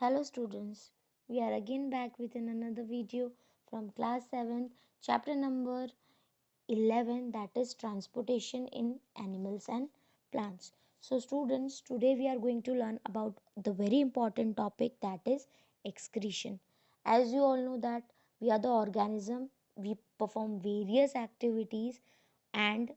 Hello students, we are again back with another video from class 7th, chapter number 11, that is transportation in animals and plants. So students, today we are going to learn about the very important topic, that is excretion. As you all know that we are the organism, we perform various activities and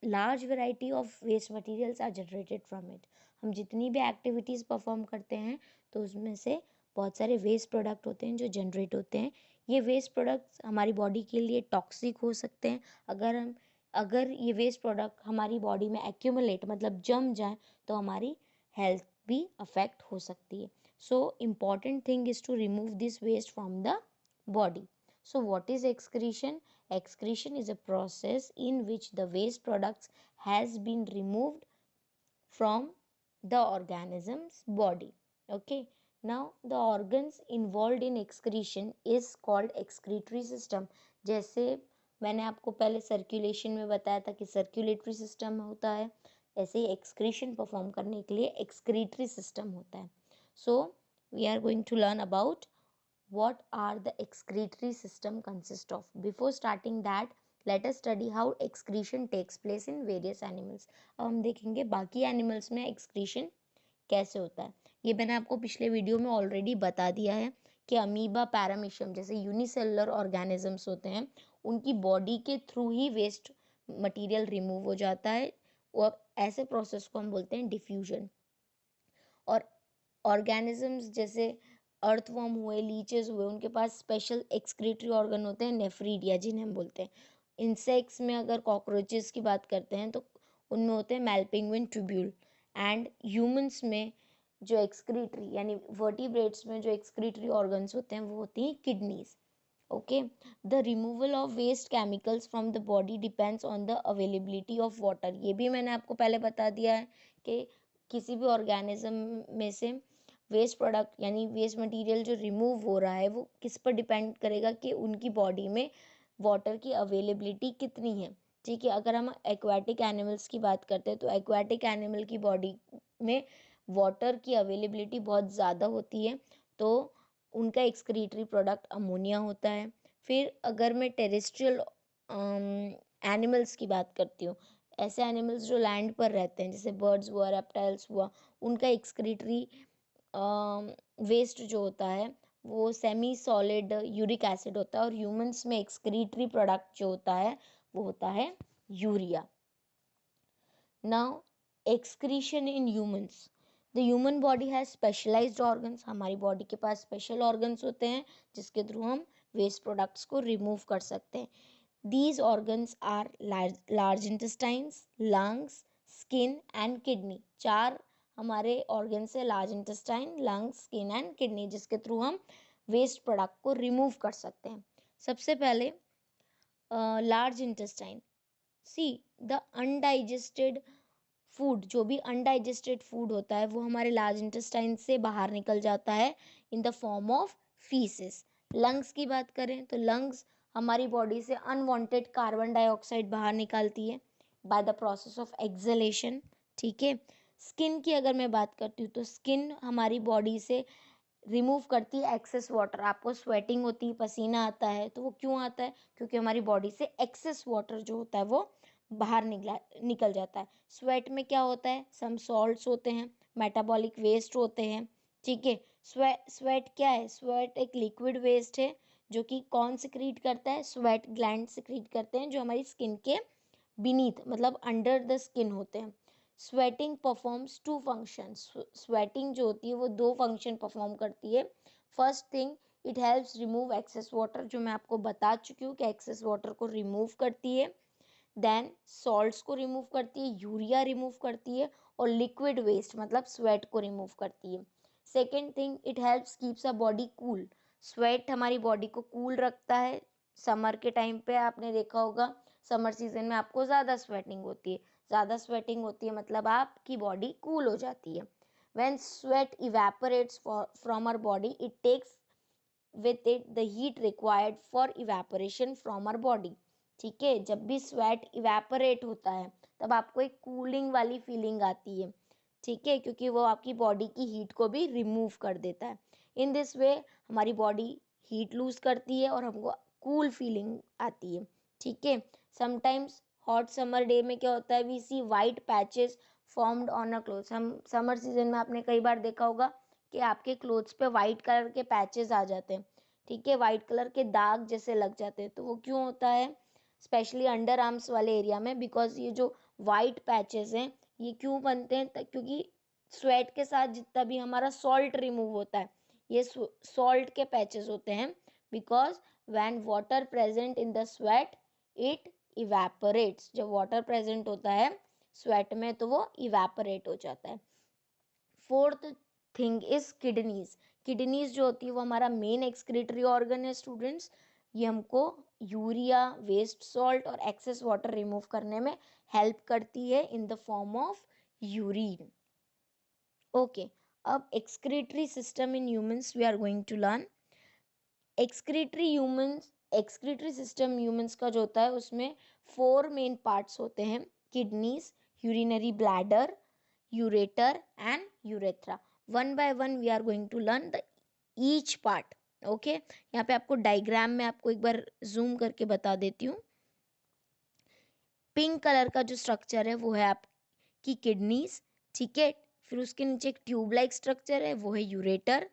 large variety of waste materials are generated from it. हम जितनी भी activities perform करते हैं तो उसमें से बहुत सारे वेस्ट प्रोडक्ट होते हैं जो जनरेट होते हैं. ये वेस्ट प्रोडक्ट्स हमारी बॉडी के लिए टॉक्सिक हो सकते हैं. अगर ये वेस्ट प्रोडक्ट हमारी बॉडी में एक्यूमुलेट मतलब जम जाए तो हमारी हेल्थ भी अफेक्ट हो सकती है. So important thing is to remove this waste from the body. So what is excretion? Excretion is a process in which the waste products has been removed from the organism's body. Okay. Now the organs involved in excretion is called excretory system. जैसे मैंने आपको पहले circulation में बताया था कि circulatory system होता है, ऐसे ही एक्सक्रीशन परफॉर्म करने के लिए एक्सक्रीटरी सिस्टम होता है. So we are going to learn about what are the excretory system consist of. Before starting that, let us study how excretion takes place in various animals. अब हम देखेंगे बाकी animals में एक्सक्रीशन कैसे होता है. ये मैंने आपको पिछले वीडियो में ऑलरेडी बता दिया है कि अमीबा पैरामीशियम जैसे यूनिसेलुलर ऑर्गेनिजम्स होते हैं, उनकी बॉडी के थ्रू ही वेस्ट मटेरियल रिमूव हो जाता है और ऐसे प्रोसेस को हम बोलते हैं डिफ्यूजन. और ऑर्गेनिजम्स जैसे अर्थवर्म हुए, लीचेस हुए, उनके पास स्पेशल एक्सक्रीटरी ऑर्गन होते हैं, नेफ्रीडिया जिन्हें हम बोलते हैं. इंसेक्ट्स में अगर कॉकरोचेस की बात करते हैं तो उनमें होते हैं मेलपिंगविन ट्यूब्यूल. एंड ह्यूमंस में जो एक्सक्रीटरी यानी वर्टिब्रेट्स में जो एक्सक्रीटरी ऑर्गन्स होते हैं वो होती हैं kidneys. Okay. The removal of waste chemicals from the body depends on the availability of water. ये भी मैंने आपको पहले बता दिया है कि किसी भी ऑर्गेनिज्म में से वेस्ट प्रोडक्ट यानी वेस्ट मटेरियल जो रिमूव हो रहा है वो किस पर डिपेंड करेगा कि उनकी बॉडी में वाटर की अवेलेबिलिटी कितनी है. ठीक है. अगर हम एक्वाटिक एनिमल्स की बात करते हैं तो एक्वाटिक एनिमल की बॉडी में वाटर की अवेलेबिलिटी बहुत ज़्यादा होती है तो उनका एक्सक्रीटरी प्रोडक्ट अमोनिया होता है. फिर अगर मैं टेरेस्ट्रियल एनिमल्स की बात करती हूँ, ऐसे एनिमल्स जो लैंड पर रहते हैं जैसे बर्ड्स हुआ, रेप्टाइल्स हुआ, उनका एक्सक्रीटरी वेस्ट जो होता है वो सेमी सॉलिड यूरिक एसिड होता है. और ह्यूमंस में एक्सक्रीटरी प्रोडक्ट जो होता है वो होता है urea. Now excretion in humans. The human body has specialised organs. हमारी बॉडी के पास स्पेशल ऑर्गन्स होते हैं जिसके थ्रू हम वेस्ट प्रोडक्ट्स को रिमूव कर सकते हैं. These organs are large intestines, lungs, skin and kidney. चार हमारे ऑर्गन्स है, large intestine, lungs, skin and kidney, जिसके थ्रू हम वेस्ट प्रोडक्ट को रिमूव कर सकते हैं. सबसे पहले large intestine. See the undigested food, जो भी अनडाइजेस्टेड फूड होता है वो हमारे लार्ज इंटेस्टाइन से बाहर निकल जाता है in the form of faeces. Lungs की बात करें तो लंग्स हमारी बॉडी से अनवांटेड कार्बन डाइऑक्साइड बाहर निकालती है bye the process of acceleration. ठीक है. स्किन की अगर मैं बात करती हूँ तो स्किन हमारी बॉडी से रिमूव करती है एक्सेस वाटर. आपको स्वेटिंग होती है, पसीना आता है, तो वो क्यों आता है? क्योंकि हमारी बॉडी से एक्सेस वाटर जो होता है वो बाहर निकल जाता है. स्वेट में क्या होता है? सम सॉल्ट्स होते हैं, मेटाबॉलिक वेस्ट होते हैं. ठीक है. स्वेट क्या है? स्वेट एक लिक्विड वेस्ट है जो कि कौन सिक्रीट करता है? स्वेट ग्लैंड सिक्रीट करते हैं जो हमारी स्किन के बीनीथ मतलब अंडर द स्किन होते हैं. Sweating performs to function. Sweating जो होती है वो दो फंक्शन परफॉर्म करती है. First thing, it helps remove excess water, जो मैं आपको बता चुकी हूँ कि एक्सेस वाटर को रिमूव करती है. देन सॉल्ट्स को रिमूव करती है, यूरिया रिमूव करती है और लिक्विड वेस्ट मतलब स्वेट को रिमूव करती है. Second thing, it helps keeps a body cool. Sweat हमारी बॉडी को कूल रखता है. समर के टाइम पे आपने देखा होगा समर सीजन में आपको ज़्यादा स्वेटिंग होती है. ज़्यादा स्वेटिंग होती है मतलब आपकी बॉडी कूल हो जाती है. When sweat evaporates from our body it takes with it the heat required for evaporation from our body. ठीक है. जब भी स्वेट इवेपोरेट होता है तब आपको एक कूलिंग वाली फीलिंग आती है. ठीक है, क्योंकि वो आपकी बॉडी की हीट को भी रिमूव कर देता है। इन दिस वे हमारी बॉडी हीट लूज करती है और हमको कूल फीलिंग आती है। ठीक है, समटाइम्स हॉट समर डे में क्या होता है, we see white patches formed on a clothes. हम समर सीजन में आपने कई बार देखा होगा कि आपके क्लोथ्स पे वाइट कलर के पैचेस आ जाते हैं। ठीक है, वाइट कलर के दाग जैसे लग जाते हैं। तो वो क्यों होता है, स्पेशली अंडर आर्म्स वाले एरिया में, बिकॉज ये जो वाइट पैचेस हैं ये क्यों बनते हैं, क्योंकि स्वेट के साथ जितना भी हमारा सॉल्ट रिमूव होता है ये सॉल्ट के पैचेस होते हैं। Because when water present in the sweat it evaporates. जब वाटर प्रेजेंट होता है स्वेट में तो वो इवेपोरेट हो जाता है। Fourth thing is kidneys. Kidneys जो होती है वो हमारा मेन एक्सक्रीटरी ऑर्गन है स्टूडेंट्स। ये हमको यूरिया, वेस्ट सॉल्ट और एक्सेस वाटर रिमूव करने में हेल्प करती है in the form of urine. Okay, अब excretory system in humans we are going to learn. Excretory system humans का जो होता है उसमें 4 मेन पार्ट्स होते हैं, kidneys, urinary bladder, ureter and urethra. One by one we are going to learn the each part. Okay, यहाँ पे आपको डायग्राम में आपको एक बार जूम करके बता देती हूँ। पिंक कलर का जो स्ट्रक्चर है वो है आपकी किडनीज। ठीक है, फिर उसके नीचे एक ट्यूब लाइक स्ट्रक्चर है वो है यूरेटर।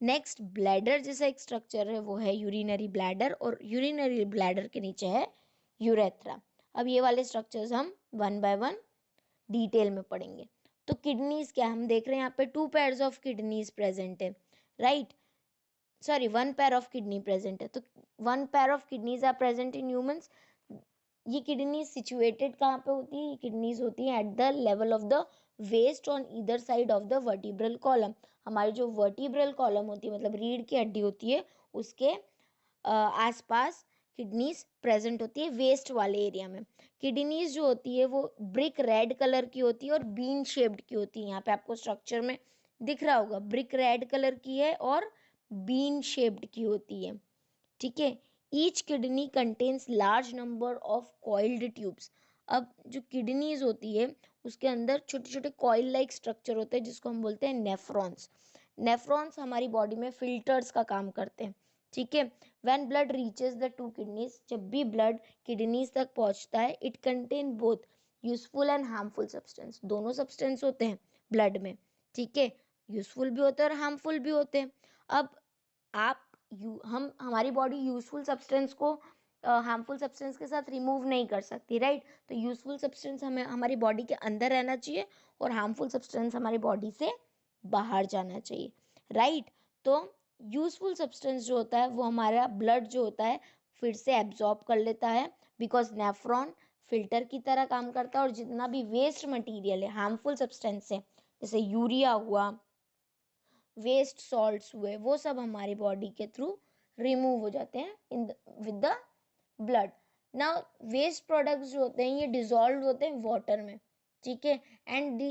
नेक्स्ट ब्लैडर जैसा एक स्ट्रक्चर है वो है यूरिनरी ब्लैडर, और यूरिनरी ब्लैडर के नीचे है यूरेथ्रा। अब ये वाले स्ट्रक्चर्स हम वन बाय वन डिटेल में पढ़ेंगे। तो किडनीज क्या, हम देख रहे हैं यहाँ पे 2 पेयर्स ऑफ किडनीज प्रेजेंट है, right, sorry 1 pair of kidney present है। तो 1 pair of kidneys are present in humans. ये किडनी सिचुएटेड कहाँ पे होती है, ये किडनीज होती है at the level of the waist on either side of the vertebral column. हमारी जो वर्टिब्रल कॉलम होती है मतलब रीढ़ की हड्डी होती है उसके आसपास किडनीज प्रेजेंट होती है वेस्ट वाले एरिया में। किडनीज जो होती है वो ब्रिक रेड कलर की होती है और बीन शेप्ड की होती है। यहाँ पे आपको स्ट्रक्चर में दिख रहा होगा, ब्रिक रेड कलर की है और बीन शेप्ड की होती है। ठीक है, each kidney contains large number of coiled tubes. अब जो किडनीज होती है उसके अंदर छोटे छोटे कॉइल लाइक स्ट्रक्चर होते हैं जिसको हम बोलते हैं नेफ्रॉन्स। नेफ्रॉन्स हमारी बॉडी में फिल्टर्स का काम करते हैं। ठीक है, when blood reaches the 2 kidneys, जब भी ब्लड किडनीज तक पहुंचता है it contain both useful and harmful substance. दोनों सब्सटेंस होते हैं ब्लड में। ठीक है, यूजफुल भी होते हैं और हार्मफुल भी होते हैं। अब आप हम हमारी बॉडी यूजफुल सब्सटेंस को हार्मफुल सब्सटेंस के साथ रिमूव नहीं कर सकती, राइट। तो यूजफुल सब्सटेंस हमें हमारी बॉडी के अंदर रहना चाहिए और हार्मफुल सब्सटेंस हमारी बॉडी से बाहर जाना चाहिए, राइट। तो यूजफुल सब्सटेंस जो होता है वो हमारा ब्लड जो होता है फिर से एब्जॉर्ब कर लेता है, बिकॉज नेफ्रॉन फिल्टर की तरह काम करता है और जितना भी वेस्ट मटेरियल है हार्मफुल सब्सटेंस है जैसे यूरिया हुआ, वेस्ट सॉल्ट्स हुए, वो सब हमारी बॉडी के थ्रू रिमूव हो जाते हैं in with the blood. Now waste products जो होते हैं ये डिजॉल्व होते हैं वाटर में। ठीक है, and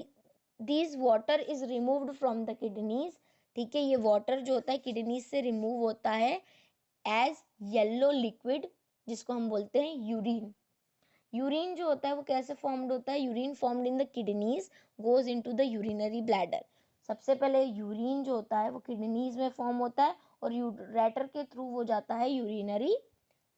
this water is removed from the kidneys. ठीक है, ये वाटर जो होता है किडनीज से रिमूव होता है एज येलो लिक्विड जिसको हम बोलते हैं यूरिन। यूरिन जो होता है वो कैसे फॉर्म्ड होता है, urine formed in the kidneys goes into the urinary bladder. सबसे पहले यूरिन जो होता है वो किडनीज में फॉर्म होता है और यूरेटर के थ्रू वो जाता है यूरिनरी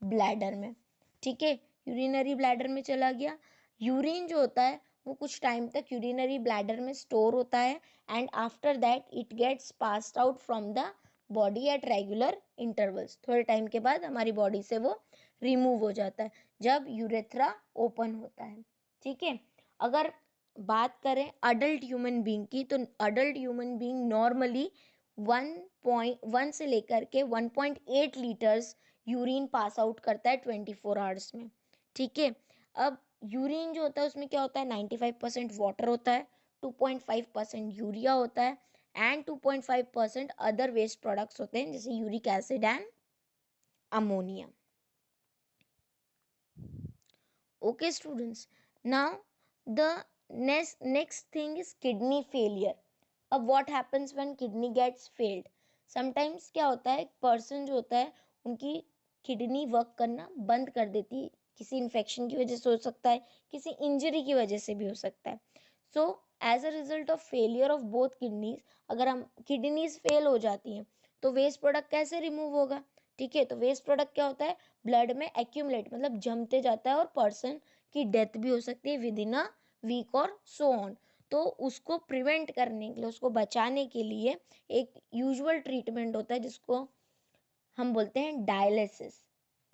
ब्लैडर में। ठीक है, यूरिनरी ब्लैडर में चला गया। यूरिन जो होता है वो कुछ टाइम तक यूरिनरी ब्लैडर में स्टोर होता है and after that it gets passed out from the body at regular intervals. थोड़े टाइम के बाद हमारी बॉडी से वो रिमूव हो जाता है जब यूरेथ्रा ओपन होता है। ठीक है, अगर बात करें अडल्ट ह्यूमन बीइंग की तो अडल्ट ह्यूमन बीइंग नॉर्मली 1.1 से लेकर के 1.8 लीटर्स यूरिन पास आउट करता है 24 आवर्स में। ठीक है, अब यूरिन जो होता है उसमें क्या होता है 95% वाटर होता है, 2.5% यूरिया होता है एंड 2.5% अदर वेस्ट प्रोडक्ट्स होते हैं जैसे uric acid and ammonia. Okay students, now the next thing is kidney failure. अब what happens when kidney gets failed? Sometimes क्या होता है पर्सन जो होता है उनकी किडनी वर्क करना बंद कर देती है, किसी इन्फेक्शन की वजह से हो सकता है, किसी इंजरी की वजह से भी हो सकता है। So as a result of failure of both kidneys, अगर हम किडनीज फेल हो जाती हैं तो वेस्ट प्रोडक्ट कैसे रिमूव होगा? ठीक है, तो वेस्ट प्रोडक्ट क्या होता है? ब्लड में एक्यूमुलेट मतलब जमते जाता है और पर्सन की डेथ भी हो सकती है विद इन अ वीक और सो ऑन। तो उसको प्रिवेंट करने के लिए, उसको बचाने के लिए एक यूजुअल ट्रीटमेंट होता है जिसको हम बोलते हैं डायलिसिस।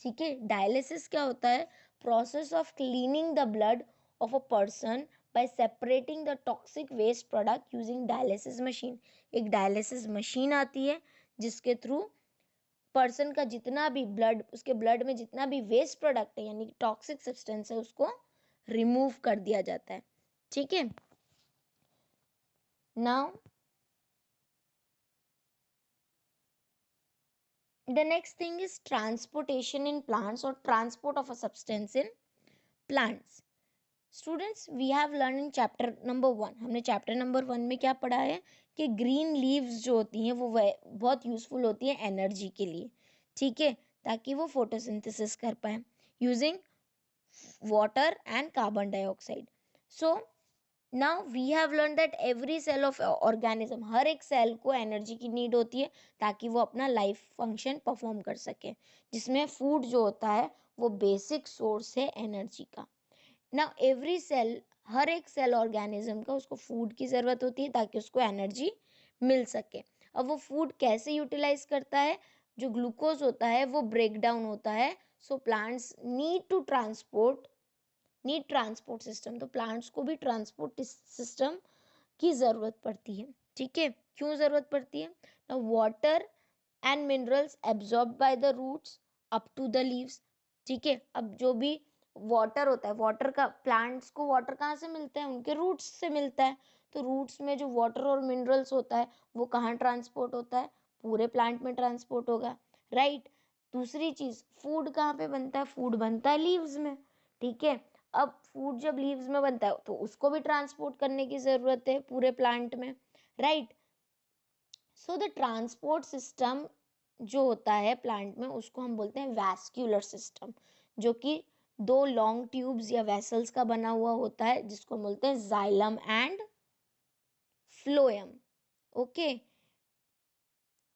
ठीक है, डायलिसिस क्या होता है? Process of cleaning the blood of a person by separating the toxic waste product using dialysis machine. एक डायलिसिस मशीन आती है जिसके थ्रू पर्सन का जितना भी ब्लड, उसके ब्लड में जितना भी वेस्ट प्रोडक्ट है यानी टॉक्सिक सब्सटेंस है उसको रिमूव कर दिया जाता है। ठीक है, now the next thing is transportation in plants or transport of a substance in plants. Students we have learn in chapter number 1, हमने चैप्टर नंबर 1 में क्या पढ़ा है कि ग्रीन लीव्स जो होती हैं वो बहुत यूजफुल होती हैं एनर्जी के लिए। ठीक है, ताकि वो फोटोसिंथेसिस कर पाए using water and carbon dioxide. So now we have learn that every cell of organism, हर एक सेल को एनर्जी की नीड होती है ताकि वो अपना लाइफ फंक्शन परफॉर्म कर सके, जिसमें फूड जो होता है वो बेसिक सोर्स है एनर्जी का। नाउ एवरी सेल, हर एक सेल ऑर्गेनिज्म का उसको फूड की ज़रूरत होती है ताकि उसको एनर्जी मिल सके। अब वो फूड कैसे यूटिलाइज करता है? जो ग्लूकोज होता है वो ब्रेक डाउन होता है, so plants need transport system. तो प्लांट्स को भी ट्रांसपोर्ट सिस्टम की ज़रूरत पड़ती है। ठीक है, क्यों ज़रूरत पड़ती है? Now water and minerals absorb by the roots up to the leaves. ठीक है, अब जो भी वाटर होता है, वाटर का, प्लांट्स को वाटर कहाँ से मिलता है? उनके रूट्स से मिलता है। तो रूट्स में जो वाटर और मिनरल्स होता है वो कहाँ ट्रांसपोर्ट होता है? पूरे प्लांट में ट्रांसपोर्ट होगा, राइट। दूसरी चीज़, फूड कहाँ पे बनता है? फूड बनता है लीव्स में। ठीक है, अब फूड जब लीव्स में बनता है तो उसको भी ट्रांसपोर्ट करने की ज़रूरत है पूरे प्लांट में, right. So the transport system जो होता है प्लांट में उसको हम बोलते हैं वैस्कुलर सिस्टम, जो कि दो लॉन्ग ट्यूब्स या वेसल्स का बना हुआ होता है जिसको बोलते हैं xylem and phloem. Okay,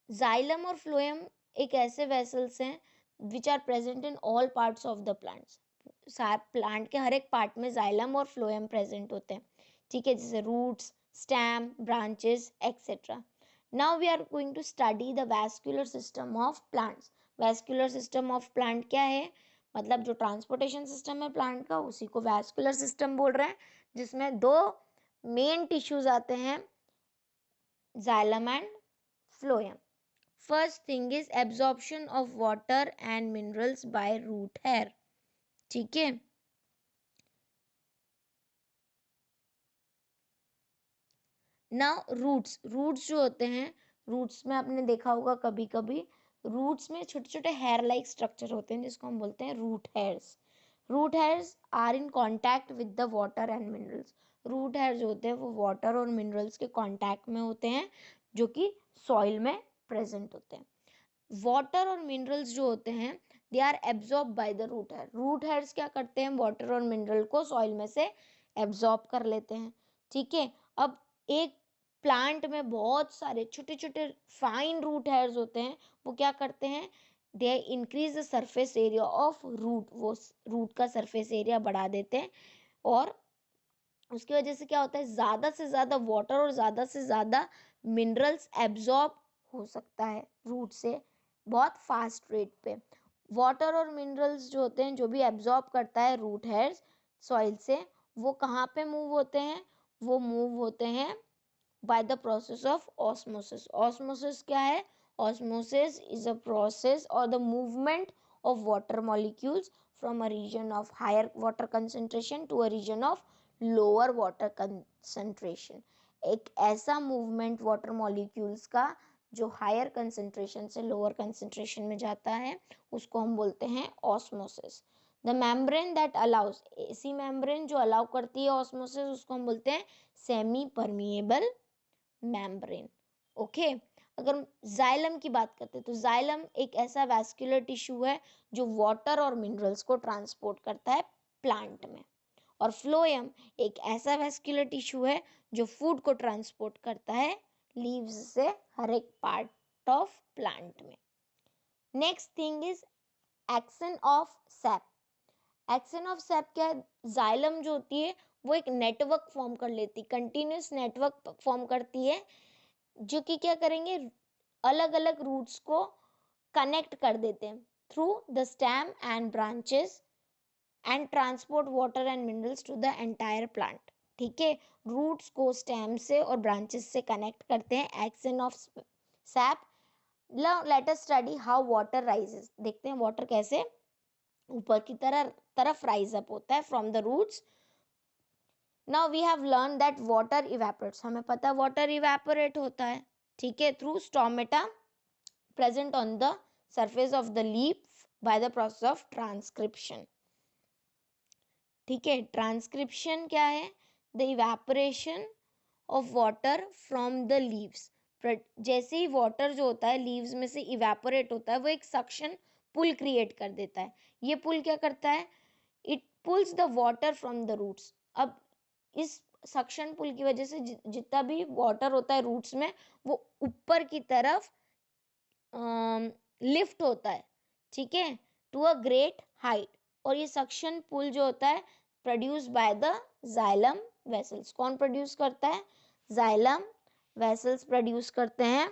xylem और फ्लोएम एक ऐसे वेसल्स हैं which are present in all parts of the plants. Plant के हर एक पार्ट में जाइलम और फ्लोएम प्रेजेंट होते हैं। ठीक है, जैसे roots, stem, branches etcetera. Now we are going to study the vascular system of plants. Vascular system of plant क्या है? मतलब जो ट्रांसपोर्टेशन सिस्टम है प्लांट का उसी को वैस्कुलर सिस्टम बोल रहे हैं, जिसमें दो मेन टिश्यूज आते हैं, xylem and phloem. First thing is absorption of water and minerals by root hair. ठीक है, नाउ रूट्स जो होते हैं, रूट्स में आपने देखा होगा कभी कभी, रूट्स में छोटे छोटे हेयर लाइक स्ट्रक्चर होते हैं जिसको हम बोलते हैं root hairs. Root hairs are in contact with the water and minerals. Root hair जो होते हैं वो वाटर और मिनरल्स के कांटेक्ट में होते हैं जो कि सॉइल में प्रेजेंट होते हैं। वाटर और मिनरल्स जो होते हैं they are absorb by the root hair. Root hairs क्या करते हैं? वाटर और मिनरल को सॉइल में से एब्जॉर्ब कर लेते हैं। ठीक है, अब एक प्लांट में बहुत सारे छोटे छोटे फाइन रूट हेयर्स होते हैं, वो क्या करते हैं? They increase the surface area of root, वो रूट का सरफेस एरिया बढ़ा देते हैं और उसकी वजह से क्या होता है? ज़्यादा से ज़्यादा वाटर और ज़्यादा से ज़्यादा मिनरल्स एब्जॉर्ब हो सकता है रूट से बहुत फास्ट रेट पे। वाटर और मिनरल्स जो होते हैं, जो भी एब्जॉर्ब करता है रूट हेयर्स सॉइल से, वो कहाँ पे मूव होते हैं? वो मूव होते हैं by the process of osmosis. Osmosis क्या है? Osmosis is a process or the movement of water molecules from a region of higher water concentration to a region of lower water concentration. एक ऐसा movement water molecules का जो higher concentration से lower concentration में जाता है उसको हम बोलते हैं osmosis. The membrane that allows, ऐसी मेम्ब्रेन जो अलाउ करती है ऑस्मोसिस उसको हम बोलते हैं सेमी परमिएबल मेम्ब्रेन। ओके, अगर जाइलम की बात करते हैं तो जाइलम एक ऐसा वैस्कुलर टिश्यू है जो वाटर और मिनरल्स को ट्रांसपोर्ट करता है प्लांट में। और फ्लोएम एक ऐसा वेस्कुलर टिश्यू है जो फूड को ट्रांसपोर्ट करता है लीव्स से हर एक पार्ट ऑफ प्लांट में। Next thing is action of SAP. Action of SAP क्या है? जाइलम जो होती है वो एक नेटवर्क फॉर्म कर लेती, कंटिन्यूस नेटवर्क फॉर्म करती है, जो कि क्या करेंगे, अलग अलग रूट्स को कनेक्ट कर देते हैं through the stem and branches and transport water and minerals to the entire plant. ठीक है, रूट्स को स्टेम से और ब्रांचेस से कनेक्ट करते हैं। Action of SAP. Let us study how water rises. देखते हैं वाटर कैसे ऊपर की तरफ राइज अप होता है from the roots. Now we have learn that water evaporates. हमें पता है वाटर इवेपोरेट होता है, ठीक है, through stomata present on the surface of the leaf by the process of transcription. ठीक है, ट्रांसक्रिप्शन क्या है? The evaporation of water from the leaves. जैसे ही वाटर जो होता है लीव्स में से इवेपोरेट होता है, वो एक सक्शन पुल क्रिएट कर देता है। ये पुल क्या करता है? It pulls the water from the roots. अब इस सक्शन पुल की वजह से जितना भी वाटर होता है रूट्स में, वो ऊपर की तरफ लिफ्ट होता है, ठीक है, टू अ ग्रेट हाइट। और ये सक्शन पुल जो होता है produce by the xylem vessels. कौन प्रोड्यूस करता है? जाइलम वेसल्स प्रोड्यूस करते हैं।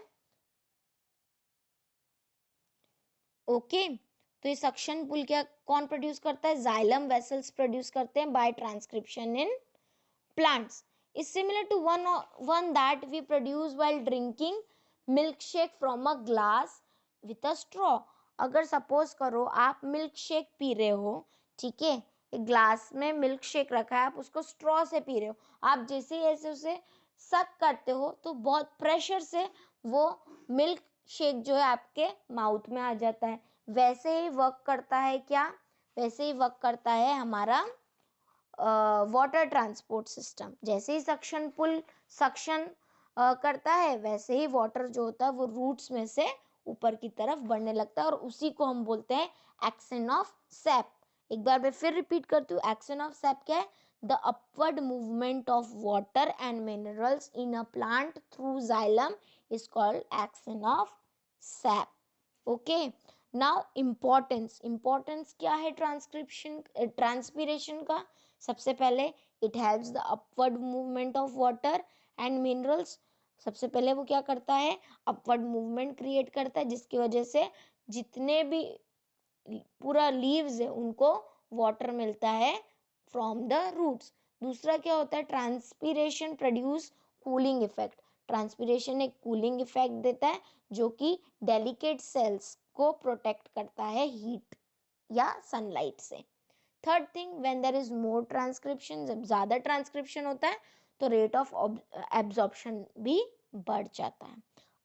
ओके, तो ये सक्शन पुल क्या कौन प्रोड्यूस करता है? जाइलम वेसल्स प्रोड्यूस करते हैं by transcription in plants is similar to one that we produce while drinking milkshake from a glass with a straw। अगर सपोज करो आप मिल्क शेक पी रहे हो, ठीक है, एक ग्लास में मिल्क शेक रखा है, आप उसको स्ट्रॉ से पी रहे हो, आप जैसे ही ऐसे उसे सक करते हो तो बहुत प्रेशर से वो मिल्क शेक जो है आपके माउथ में आ जाता है। वैसे ही वर्क करता है क्या? वैसे ही वर्क करता है हमारा वाटर ट्रांसपोर्ट सिस्टम। जैसे ही सक्शन पुल सक्शन करता है, वैसे ही वाटर जो होता है वो रूट्स में से ऊपर की तरफ बढ़ने लगता है, और उसी को हम बोलते हैं एक्शन ऑफ सैप। एक बार मैं फिर रिपीट करती हूँ, एक्शन ऑफ सैप क्या है? The upward movement of water and minerals in a plant through xylem is called action of SAP. Okay, now importance क्या है ट्रांसपिरेशन का? सबसे पहले it helps the upward movement of water and minerals. सबसे पहले वो क्या करता है? अपवर्ड मूवमेंट क्रिएट करता है, जिसकी वजह से जितने भी पूरा लीव्स है उनको वाटर मिलता है फ्रॉम द रूट्स। दूसरा क्या होता है? Transpiration produce cooling effect. Transpiration एक कूलिंग इफेक्ट देता है जो कि डेलिकेट सेल्स को प्रोटेक्ट करता है हीट या सनलाइट से। Third thing, when there is more transcription, जब ज़्यादा ट्रांसक्रिप्शन होता है तो रेट ऑफ एब्जॉर्प्शन भी बढ़ जाता है।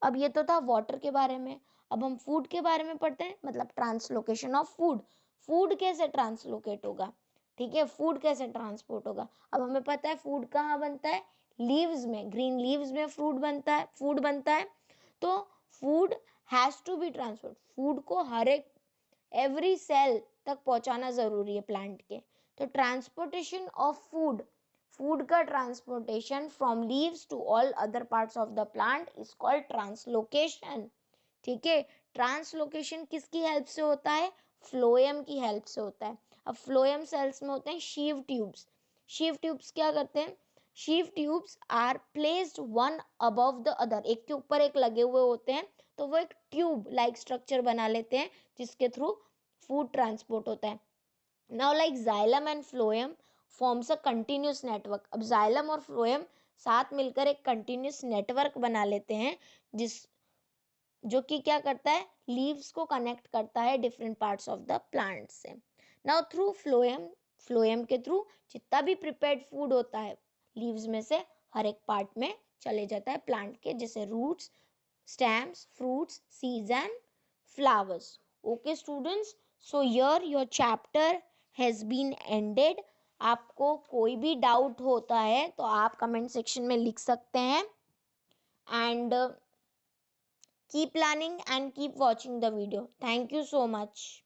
अब ये तो था वाटर के बारे में। अब हम फूड के बारे में पढ़ते हैं, मतलब ट्रांसलोकेशन ऑफ फूड। फूड कैसे ट्रांसलोकेट होगा? ठीक है, फूड कैसे ट्रांसपोर्ट होगा? अब हमें पता है फूड कहाँ बनता है? लीव्स में, ग्रीन लीव्स में फूड बनता है। तो food has to be transport. Food को हर एक एवरी सेल तक पहुंचाना जरूरी है प्लांट के। तो ट्रांसपोर्टेशन ऑफ फूड का transportation from leaves to all other parts of the plant is called translocation. ठीक है, ट्रांसलोकेशन किसकी हेल्प से होता है? फ्लोएम की हेल्प से होता है। अब फ्लोएम सेल्स में होते हैं शीव ट्यूब्स। शीव ट्यूब्स क्या करते हैं? Sieve tubes are placed one above the other, एक के ऊपर एक लगे हुए होते हैं, तो वो एक ट्यूब लाइक स्ट्रक्चर बना लेते हैं जिसके थ्रू फूड ट्रांसपोर्ट होता है। Now like xylem and phloem forms a continuous network. अब जाइलम और फ्लोएम साथ मिलकर एक कंटिन्यूस नेटवर्क बना लेते हैं, जो कि क्या करता है? लीव्स को कनेक्ट करता है different parts of the plant से। नाउ थ्रू फ्लोएम के थ्रू जितना भी प्रिपेयर्ड फूड होता है लीव्स में से हर एक पार्ट में चले जाता है प्लांट के, जैसे roots, stems, fruits, seeds and flowers. Okay students, so here your chapter has been ended. आपको कोई भी डाउट होता है तो आप कमेंट सेक्शन में लिख सकते हैं, and keep learning and keep watching the video. Thank you so much.